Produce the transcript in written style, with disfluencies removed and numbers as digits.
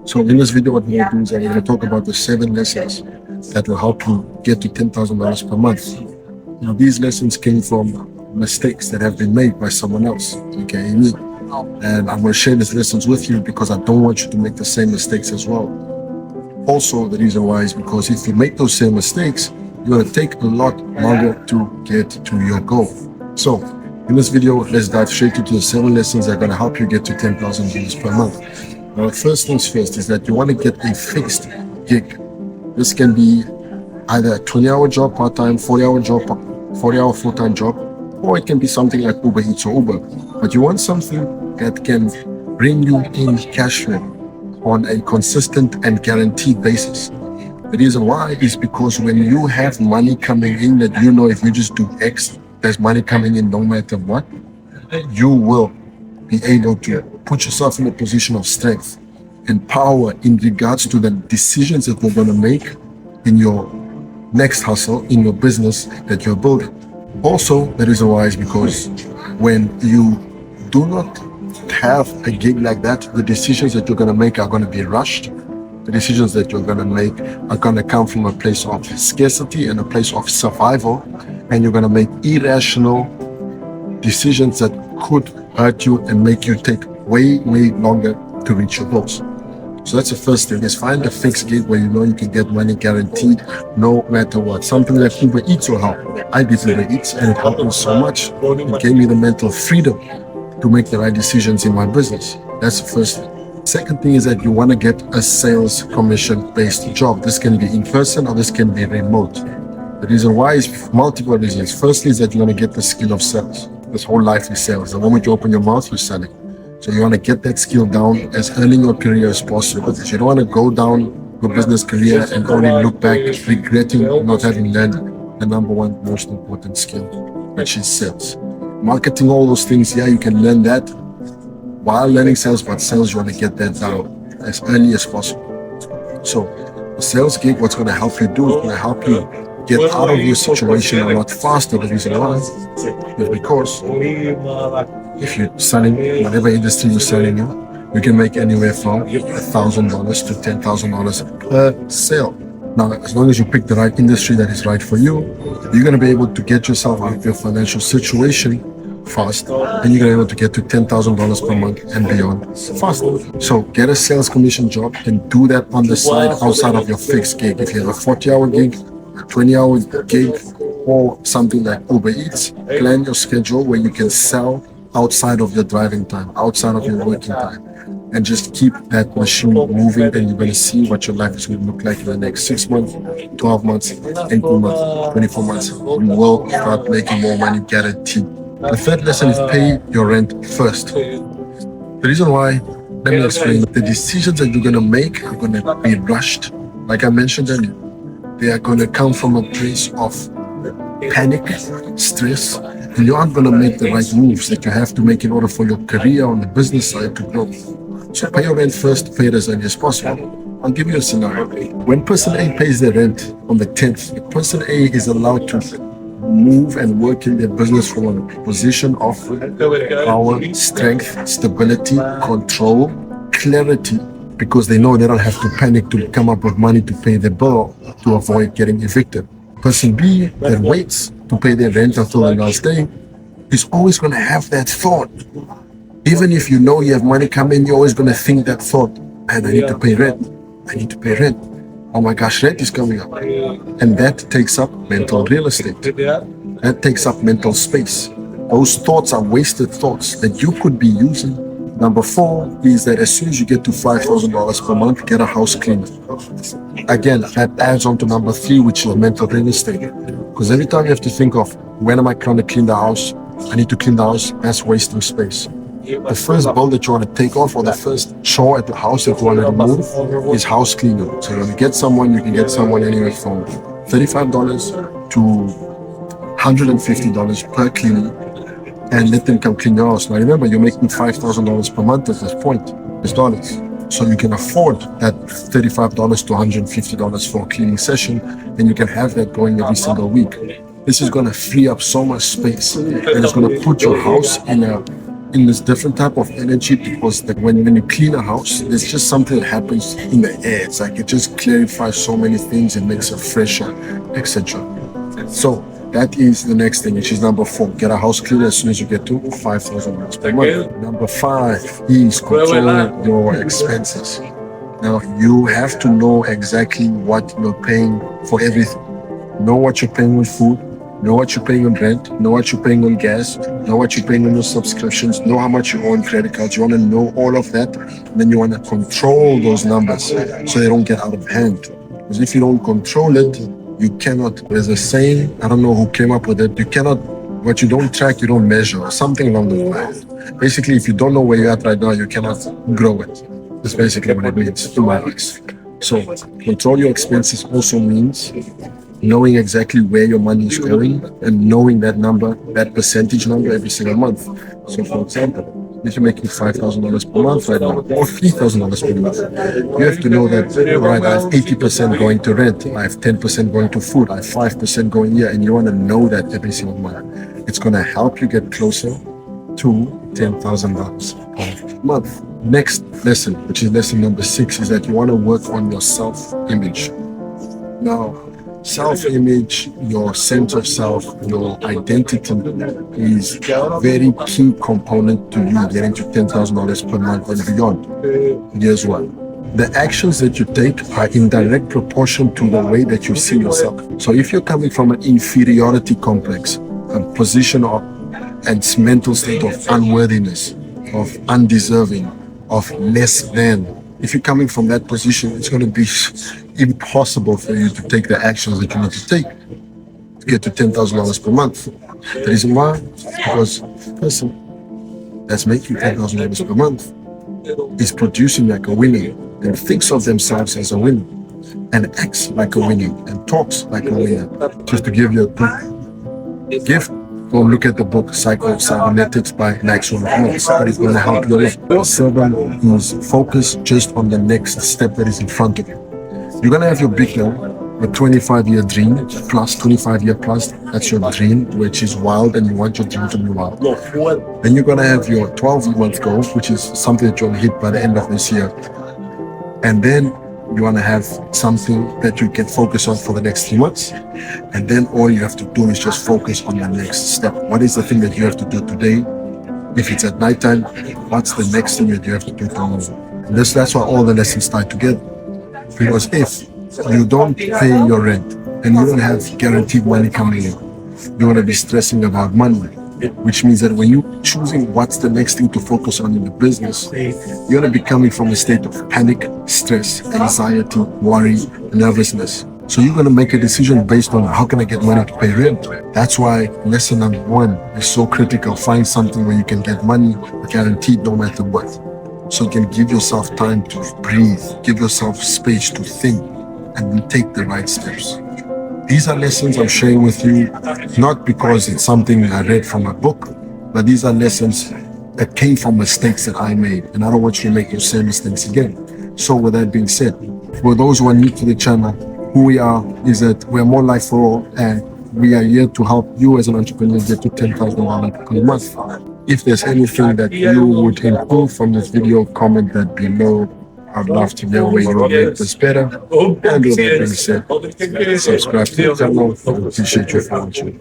So in this video, what we're going to do is I'm going to talk about the 7 lessons that will help you get to $10,000 per month. Now, these lessons came from mistakes that have been made by someone else, aka me. And I'm going to share these lessons with you because I don't want you to make the same mistakes as well. Also, the reason why is because if you make those same mistakes, you're going to take a lot longer to get to your goal. So in this video, let's dive straight into the 7 lessons that are going to help you get to $10,000 per month. Now, first things first is that you want to get a fixed gig. This can be either a 20-hour job part-time, 40-hour job, 40-hour full-time job, or it can be something like Uber Eats or Uber. But you want something that can bring you in cash flow on a consistent and guaranteed basis. The reason why is because when you have money coming in that you know if you just do X, there's money coming in no matter what, you will be able to put yourself in a position of strength and power in regards to the decisions that you're going to make in your next hustle, in your business that you're building. Also, the reason why is because when you do not have a gig like that, the decisions that you're going to make are going to be rushed. The decisions that you're going to make are going to come from a place of scarcity and a place of survival, and you're going to make irrational decisions that could hurt you and make you take way longer to reach your goals. So that's the first thing, is find a fixed gig where you know you can get money guaranteed no matter what. Something like Uber Eats will help. I did Uber Eats and it helped me so much. It gave me the mental freedom to make the right decisions in my business. That's the first thing. Second thing is that you want to get a sales commission based job. This can be in person or this can be remote. The reason why is multiple reasons. Firstly is that you want to get the skill of sales. This whole life is sales. The moment you open your mouth, you're selling. So you want to get that skill down as early in your career as possible. You don't want to go down your business career and only look back regretting not having learned the number one most important skill, which is sales. Marketing, all those things, yeah, you can learn that while learning sales, but sales, you want to get that down as early as possible. So the sales gig, what's going to help you do, it's going to help you get out of your situation a lot faster. The reason why is because if you're selling whatever industry you're selling in, you can make anywhere from $1,000 to $10,000 per sale. Now, as long as you pick the right industry that is right for you, you're going to be able to get yourself out of your financial situation fast, and you're going to be able to get to $10,000 per month and beyond fast. So get a sales commission job and do that on the side outside of your fixed gig. If you have a 40-hour gig, a 20-hour gig, or something like Uber Eats, plan your schedule where you can sell outside of your driving time, outside of your working time, and just keep that machine moving, and you're going to see what your life is going to look like in the next 6 months, 12 months, 18 months, 24 months. You will start making more money guaranteed. The third lesson is pay your rent first. The reason why, let me explain. The decisions that you're going to make are going to be rushed. Like I mentioned earlier, they are going to come from a place of panic, stress, and you aren't going to make the right moves that you have to make in order for your career on the business side to grow. So pay your rent first, pay it as early as possible. I'll give you a scenario. When person A pays their rent on the 10th, person A is allowed to move and work in their business from a position of power, strength, stability, control, clarity, because they know they don't have to panic to come up with money to pay their bill to avoid getting evicted. Person B that waits to pay their rent until the last day is always going to have that thought. Even if you know you have money coming, you're always going to think that thought, man, I need to pay rent. I need to pay rent. Oh my gosh, rent is coming up. And that takes up mental real estate. That takes up mental space. Those thoughts are wasted thoughts that you could be using. Number 4 is that as soon as you get to $5,000 per month, get a house cleaned. Again, that adds on to number 3, which is mental real estate. Because every time you have to think of, when am I going to clean the house? I need to clean the house. That's wasting space. The first bill that you want to take off, or the first chore at the house that you want to remove, is house cleaning. So when you get someone, you can get someone anywhere from $35 to $150 per cleaning, and let them come clean your house. Now remember, you're making $5,000 per month at this point. It's dollars. So you can afford that $35 to $150 for a cleaning session, and you can have that going every single week. This is going to free up so much space, and it's going to put your house in a in this different type of energy because like when you clean a house, there's just something that happens in the air. It's like it just clarifies so many things and makes it fresher, etc. So that is the next thing, which is number 4. Get a house clean as soon as you get to 5,000 dollars per month. Number 5 is control your expenses. Now you have to know exactly what you're paying for everything. Know what you're paying on food, know what you're paying on rent, know what you're paying on gas, know what you're paying on your subscriptions, know how much you owe on credit cards. You want to know all of that, and then you want to control those numbers so they don't get out of hand. Because if you don't control it, you cannot. There's a saying, I don't know who came up with it, you cannot, what you don't track, you don't measure, or something along those lines. Basically, if you don't know where you're at right now, you cannot grow it. That's basically what it means in my eyes. So control your expenses also means knowing exactly where your money is going and knowing that number, that percentage number every single month. So for example, if you're making $5,000 per month right now, or $3,000 per month, you have to know that, right, I have 80% going to rent, I have 10% going to food, I have 5% going here, and you want to know that every single month. It's going to help you get closer to $10,000 per month. Next lesson, which is lesson number 6, is that you want to work on your self-image. Now, self-image, your sense of self, your identity is a very key component to you getting to $10,000 per month and beyond. Here's one. The actions that you take are in direct proportion to the way that you see yourself. So if you're coming from an inferiority complex, a position of and mental state of unworthiness, of undeserving, of less than, if you're coming from that position, it's going to be impossible for you to take the actions that you need to take to get to $10,000 per month. The reason why? Because the person that's making $10,000 per month is producing like a winner and thinks of themselves as a winner and acts like a winner and talks like a winner. Just to give you a quick gift, go look at the book Psycho-Cybernetics by Maxwell Maltz. That is going to help you. The servant is focused just on the next step that is in front of you. You're going to have your big goal, a 25-year dream, plus 25-year plus. That's your dream, which is wild, and you want your dream to be wild. Then you're going to have your 12-month goal, which is something that you'll hit by the end of this year. And then you want to have something that you can focus on for the next 3 months. And then all you have to do is just focus on the next step. What is the thing that you have to do today? If it's at nighttime, what's the next thing that you have to do tomorrow? And that's why all the lessons tie together. Because if you don't pay your rent and you don't have guaranteed money coming in, you're going to be stressing about money. Which means that when you're choosing what's the next thing to focus on in the business, you're going to be coming from a state of panic, stress, anxiety, worry, nervousness. So you're going to make a decision based on how can I get money to pay rent. That's why lesson number 1 is so critical. Find something where you can get money guaranteed no matter what. So you can give yourself time to breathe, give yourself space to think, and take the right steps. These are lessons I'm sharing with you, not because it's something I read from a book, but these are lessons that came from mistakes that I made, and I don't want you to make those same mistakes again. So with that being said, for those who are new to the channel, who we are is that we're More Life for All, and we are here to help you as an entrepreneur get to $10,000 per month. If there's anything that you would improve from this video, comment that below. I'd love to know where you will make this better. And with that being said, subscribe to the channel. I appreciate you for watching.